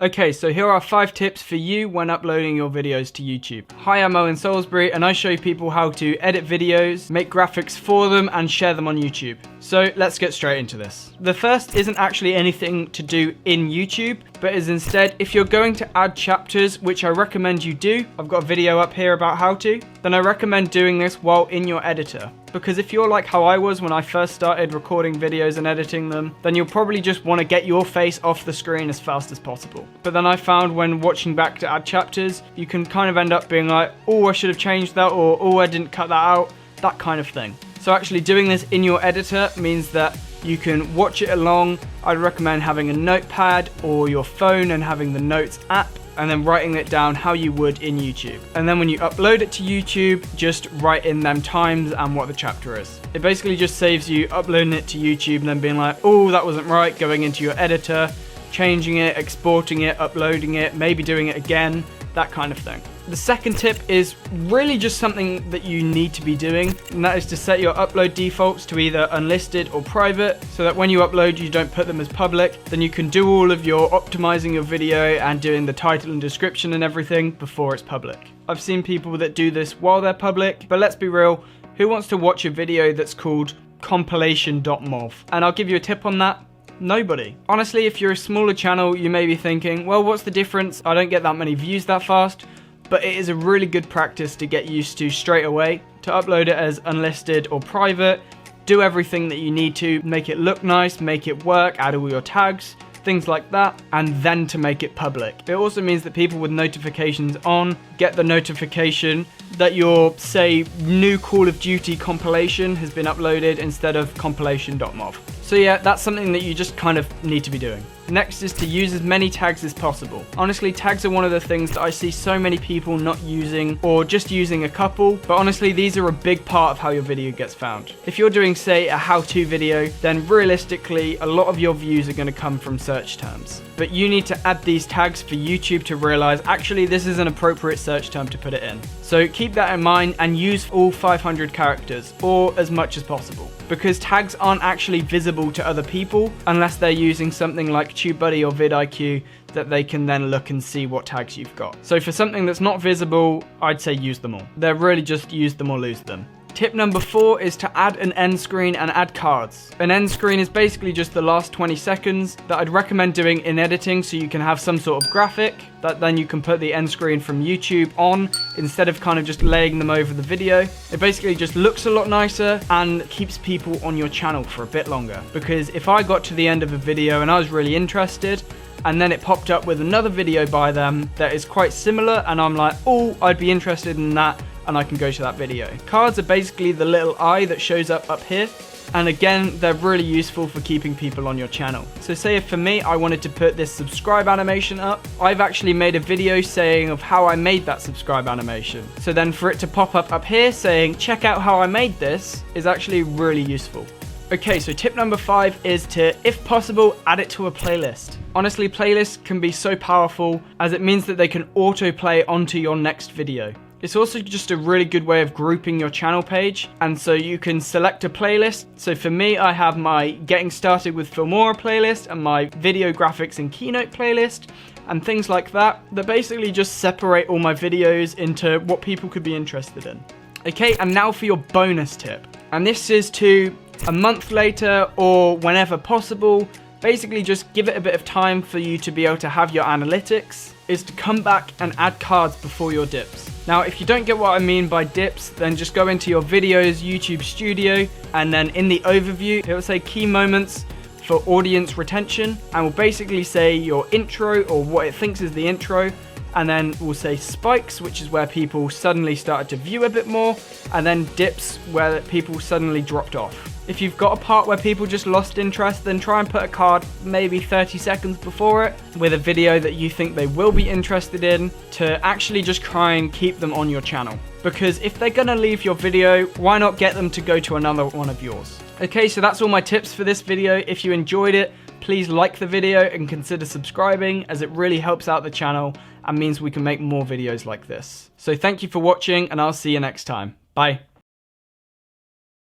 Okay, so here are 5 tips for you when uploading your videos to YouTube. Hi, I'm Owen Salisbury, and I show people how to edit videos, make graphics for them, and share them on YouTube. So let's get straight into this. The first isn't actually anything to do in YouTube, but is instead, if you're going to add chapters, which I recommend you do, I've got a video up here about how to, then I recommend doing this while in your editor. Because if you're like how I was when I first started recording videos and editing them, then you'll probably just want to get your face off the screen as fast as possible. But then I found when watching back to add chapters, you can kind of end up being like, oh, I should have changed that, or oh, I didn't cut that out, that kind of thing. So actually doing this in your editor means that you can watch it along. I'd recommend having a notepad or your phone and having the notes app, and then writing it down how you would in YouTube. And then when you upload it to YouTube, just write in them times and what the chapter is. It basically just saves you uploading it to YouTube and then being like, oh, that wasn't right, going into your editor, changing it, exporting it, uploading it, maybe doing it again, that kind of thing. The second tip is really just something that you need to be doing, and that is to set your upload defaults to either unlisted or private, so that when you upload you don't put them as public. Then you can do all of your optimizing your video and doing the title and description and everything before it's public. I've seen people that do this while they're public, but let's be real, who wants to watch a video that's called compilation.mov? And I'll give you a tip on that. Nobody. Honestly, if you're a smaller channel, you may be thinking, well, what's the difference? I don't get that many views that fast. But it is a really good practice to get used to straight away, to upload it as unlisted or private, do everything that you need to, make it look nice, make it work, add all your tags, things like that, and then to make it public. It also means that people with notifications on get the notification that your, say, new Call of Duty compilation has been uploaded instead of compilation.mov. So yeah, that's something that you just kind of need to be doing. Next is to use as many tags as possible. Honestly, tags are one of the things that I see so many people not using, or just using a couple, but honestly, these are a big part of how your video gets found. If you're doing, say, a how-to video, then realistically, a lot of your views are going to come from search terms. But you need to add these tags for YouTube to realize, actually, this is an appropriate search term to put it in. So keep that in mind and use all 500 characters, or as much as possible. Because tags aren't actually visible to other people unless they're using something like TubeBuddy or vidIQ that they can then look and see what tags you've got. So for something that's not visible, I'd say use them all. They're really just use them or lose them. Tip number 4 is to add an end screen and add cards. An end screen is basically just the last 20 seconds that I'd recommend doing in editing, so you can have some sort of graphic that then you can put the end screen from YouTube on instead of kind of just laying them over the video. It basically just looks a lot nicer and keeps people on your channel for a bit longer. Because if I got to the end of a video and I was really interested, and then it popped up with another video by them that is quite similar, and I'm like, oh, I'd be interested in that, and I can go to that video. Cards are basically the little eye that shows up here. And again, they're really useful for keeping people on your channel. So say if for me, I wanted to put this subscribe animation up, I've actually made a video saying of how I made that subscribe animation. So then for it to pop up here saying, check out how I made this, is actually really useful. Okay, so tip number 5 is to, if possible, add it to a playlist. Honestly, playlists can be so powerful as it means that they can autoplay onto your next video. It's also just a really good way of grouping your channel page, and so you can select a playlist. So for me, I have my Getting Started with Filmora playlist and my Video Graphics and Keynote playlist, and things like that, that basically just separate all my videos into what people could be interested in. Okay, and now for your bonus tip. And this is to, a month later or whenever possible, basically just give it a bit of time for you to be able to have your analytics, is to come back and add cards before your dips. Now, if you don't get what I mean by dips, then just go into your videos, YouTube Studio, and then in the overview, it will say key moments for audience retention, and will basically say your intro or what it thinks is the intro, and then we'll say spikes, which is where people suddenly started to view a bit more, and then dips where people suddenly dropped off. If you've got a part where people just lost interest, then try and put a card maybe 30 seconds before it with a video that you think they will be interested in, to actually just try and keep them on your channel. Because if they're gonna leave your video, why not get them to go to another one of yours? Okay, so that's all my tips for this video. If you enjoyed it, please like the video and consider subscribing, as it really helps out the channel and means we can make more videos like this. So thank you for watching, and I'll see you next time. Bye.